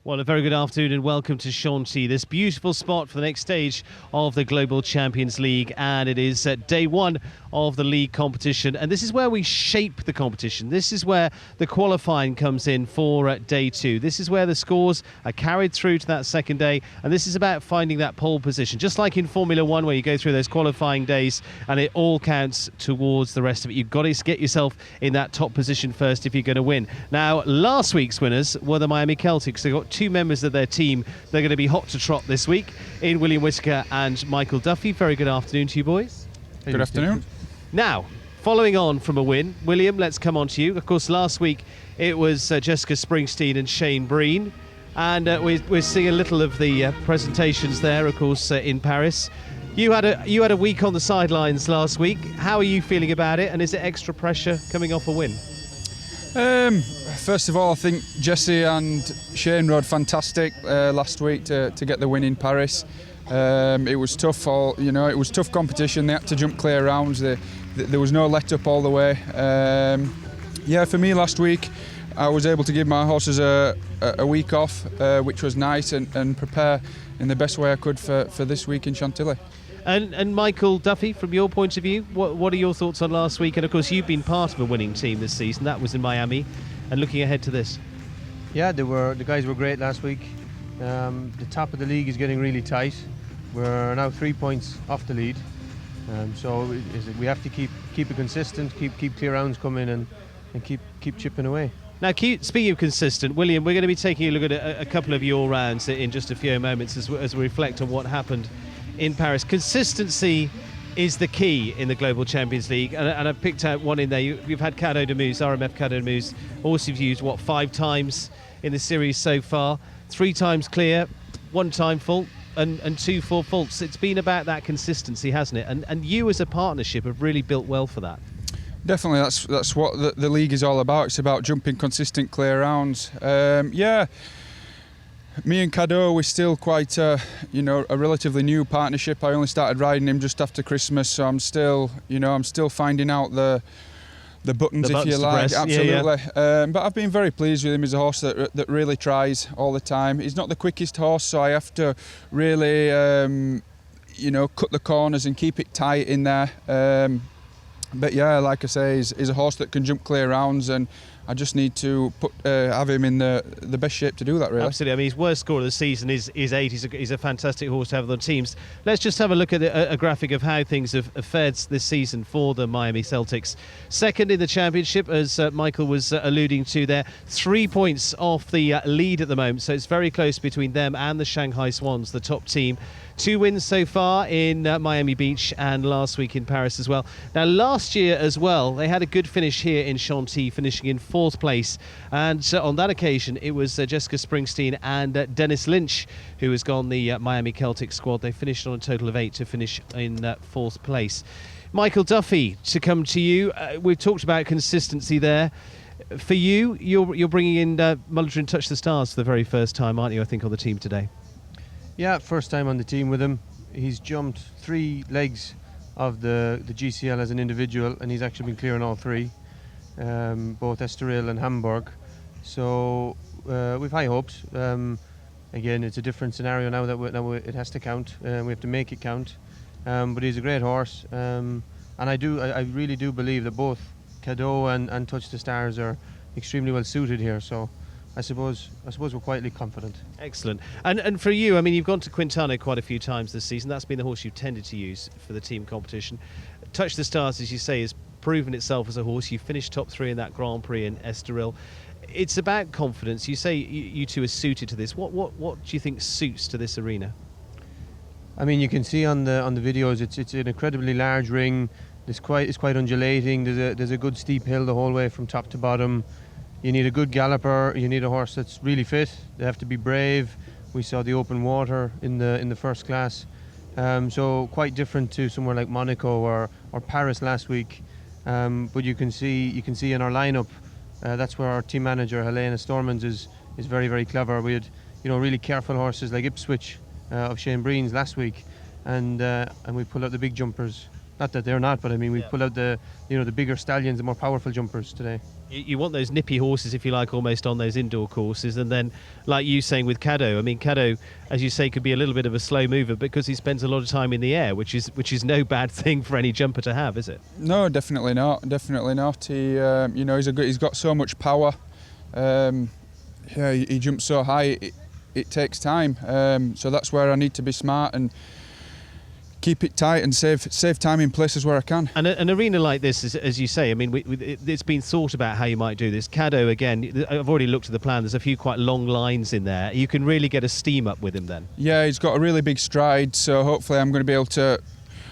Well, a very good afternoon and welcome to Chantilly, this beautiful spot for the next stage of the Global Champions League, and it is day one of the league competition, and this is where we shape the competition. This is where the qualifying comes in for day two. This is where the scores are carried through to that second day, and this is about finding that pole position, just like in Formula One where you go through those qualifying days and it all counts towards the rest of it. You've got to get yourself in that top position first if you're going to win. Now, last week's winners were the Miami Celtics. They got two members of their team. They're going to be hot to trot this week in William Whitaker and Michael Duffy. Very good afternoon to you boys. Good afternoon. Now, following on from a win, William, let's come on to you. Of course, last week it was Jessica Springsteen and Shane Breen, and we're seeing a little of the presentations there, of course, in Paris. You had a week on the sidelines last week. How are you feeling about it, and is it extra pressure coming off a win? First of all, I think Jesse and Shane rode fantastic last week to get the win in Paris. It was tough, it was tough competition. They had to jump clear rounds. There was no let up all the way. For me last week, I was able to give my horses a week off, which was nice, and prepare in the best way I could for this week in Chantilly. And Michael Duffy, from your point of view, what are your thoughts on last week? And of course, you've been part of a winning team this season. That was in Miami. And looking ahead to this. Yeah, the guys were great last week. The top of the league is getting really tight. We're now 3 points off the lead. So we have to keep it consistent, keep clear rounds coming, and keep chipping away. Now, speaking of consistent, William, we're going to be taking a look at a couple of your rounds in just a few moments as we reflect on what happened in Paris. Consistency is the key in the Global Champions League, and I picked out one in there. You've had Cadeau de Muse, RMF Cadeau de Muse, also you've used 5 times in the series so far, 3 times clear, 1 time fault, and 2 full faults. It's been about that consistency, hasn't it? And you as a partnership have really built well for that. Definitely, that's what the league is all about. It's about jumping consistent clear rounds. Me and Cadeau, we're still quite a relatively new partnership. I only started riding him just after Christmas, so I'm still finding out the buttons, if you like. Absolutely. Yeah. But I've been very pleased with him. He's a horse that really tries all the time. He's not the quickest horse, so I have to really cut the corners and keep it tight in there. But yeah, like I say, he's a horse that can jump clear rounds, and I just need to have him in the best shape to do that, really. Absolutely. I mean, his worst score of the season is 8. He's a fantastic horse to have on the teams. Let's just have a look at a graphic of how things have fared this season for the Miami Celtics. Second in the championship, as Michael was alluding to there. 3 points off the lead at the moment, so it's very close between them and the Shanghai Swans, the top team. 2 wins so far in Miami Beach and last week in Paris as well. Now, last year as well, they had a good finish here in Chantilly, finishing in 4th place. And on that occasion, it was Jessica Springsteen and Dennis Lynch who has gone the Miami Celtic squad. They finished on a total of 8 to finish in 4th place. Michael Duffy, to come to you. We've talked about consistency there. For you, you're bringing in Mullerdrin Touch the Stars for the very first time, aren't you, I think, on the team today? Yeah, first time on the team with him. He's jumped 3 legs of the GCL as an individual, and he's actually been clear on all 3, both Estoril and Hamburg. So we've high hopes. Again, it's a different scenario now that it has to count. We have to make it count. But he's a great horse, and I really do believe that both Cadeau and Touch the Stars are extremely well suited here. So I suppose we're quietly confident. Excellent. And for you, I mean, you've gone to Quintana quite a few times this season. That's been the horse you've tended to use for the team competition. Touch the Stars, as you say, has proven itself as a horse. You finished top 3 in that Grand Prix in Estoril. It's about confidence. You say you two are suited to this. What do you think suits to this arena? I mean, you can see on the videos, it's an incredibly large ring. It's quite undulating. There's a good steep hill the whole way from top to bottom. You need a good galloper. You need a horse that's really fit. They have to be brave. We saw the open water in the first class, so quite different to somewhere like Monaco or Paris last week. But you can see in our lineup, that's where our team manager Helena Stormans is very, very clever. We had really careful horses like Ipswich of Shane Breen's last week, and we pulled out the big jumpers Not that they're not, but I mean we pulled out the bigger stallions, the more powerful jumpers today. You want those nippy horses, if you like, almost on those indoor courses, and then, like you saying with Caddo, I mean, Caddo, as you say, could be a little bit of a slow mover because he spends a lot of time in the air, which is no bad thing for any jumper to have, is it? No, definitely not. Definitely not. He, he's got so much power. He jumps so high. It takes time. So that's where I need to be smart and keep it tight and save time in places where I can. And an arena like this, as you say, I mean, it's been thought about how you might do this. Caddo, again, I've already looked at the plan. There's a few quite long lines in there. You can really get a steam up with him then. Yeah, he's got a really big stride, so hopefully I'm going to be able to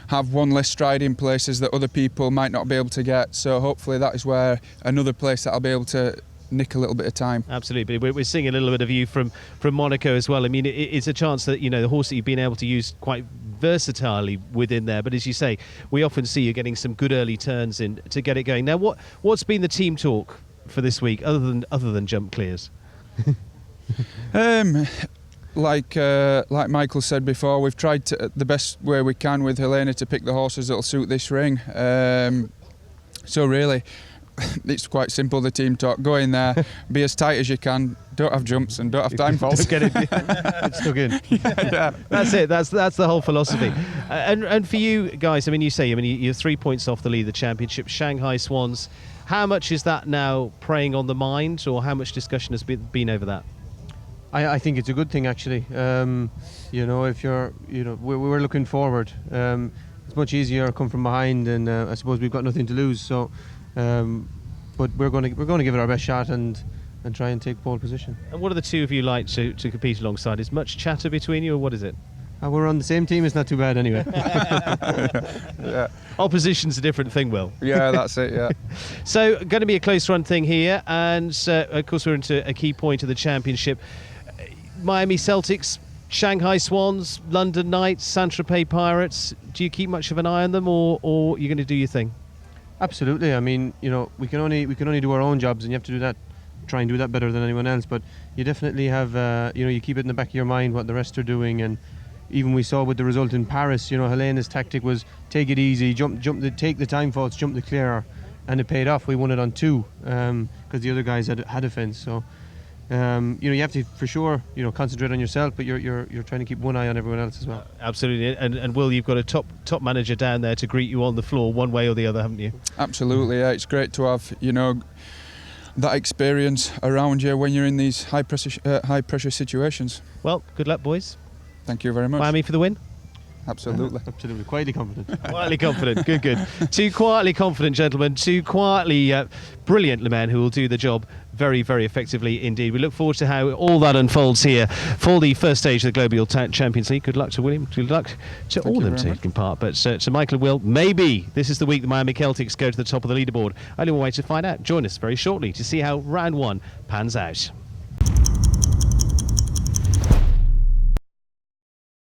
have one less stride in places that other people might not be able to get. So hopefully that is where another place that I'll be able to nick a little bit of time. Absolutely. We're seeing a little bit of you from Monaco as well. I mean, it's a chance that, the horse that you've been able to use quite versatilely within there. But as you say, we often see you getting some good early turns in to get it going. Now, what's been the team talk for this week other than jump clears? Like Michael said before, we've tried the best way we can with Helena to pick the horses that'll suit this ring. So really, it's quite simple, the team talk. Go in there, be as tight as you can, don't have jumps and don't have time faults. Get it stuck in. Yeah. That's it. That's the whole philosophy. And for you guys, you're 3 points off the lead of the championship, Shanghai Swans. How much is that now preying on the mind, or how much discussion has been over that? I think it's a good thing, actually. If you're, we're looking forward. It's much easier to come from behind, and I suppose we've got nothing to lose. So, but we're going to give it our best shot and try and take pole position. And what are the two of you like to compete alongside? Is much chatter between you, or what is it? We're on the same team. It's not too bad anyway. Yeah. Opposition's a different thing, Will. Yeah, that's it. Yeah. So, going to be a close run thing here, and of course we're into a key point of the championship. Miami Celtics, Shanghai Swans, London Knights, Saint-Tropez Pirates. Do you keep much of an eye on them, or you're going to do your thing? Absolutely. I mean, we can only do our own jobs, and you have to try and do that better than anyone else. But you definitely have, you keep it in the back of your mind what the rest are doing. And even we saw with the result in Paris, Helena's tactic was take it easy, take the time faults, jump the clear, and it paid off. We won it on 2 because the other guys had a fence. So. You have to, for sure, concentrate on yourself, but you're trying to keep one eye on everyone else as well. Absolutely, and Will, you've got a top manager down there to greet you on the floor, one way or the other, haven't you? Absolutely, yeah. It's great to have that experience around you when you're in these high pressure situations. Well, good luck, boys. Thank you very much. Miami for the win. Absolutely. Absolutely. Quietly confident. Quietly confident. Good. Two quietly confident gentlemen, two quietly brilliant men who will do the job very, very effectively indeed. We look forward to how all that unfolds here for the first stage of the Global Champions League. Good luck to William. Good luck to all of them taking part. But to Michael and Will, maybe this is the week the Miami Celtics go to the top of the leaderboard. Only one way to find out. Join us very shortly to see how round 1 pans out.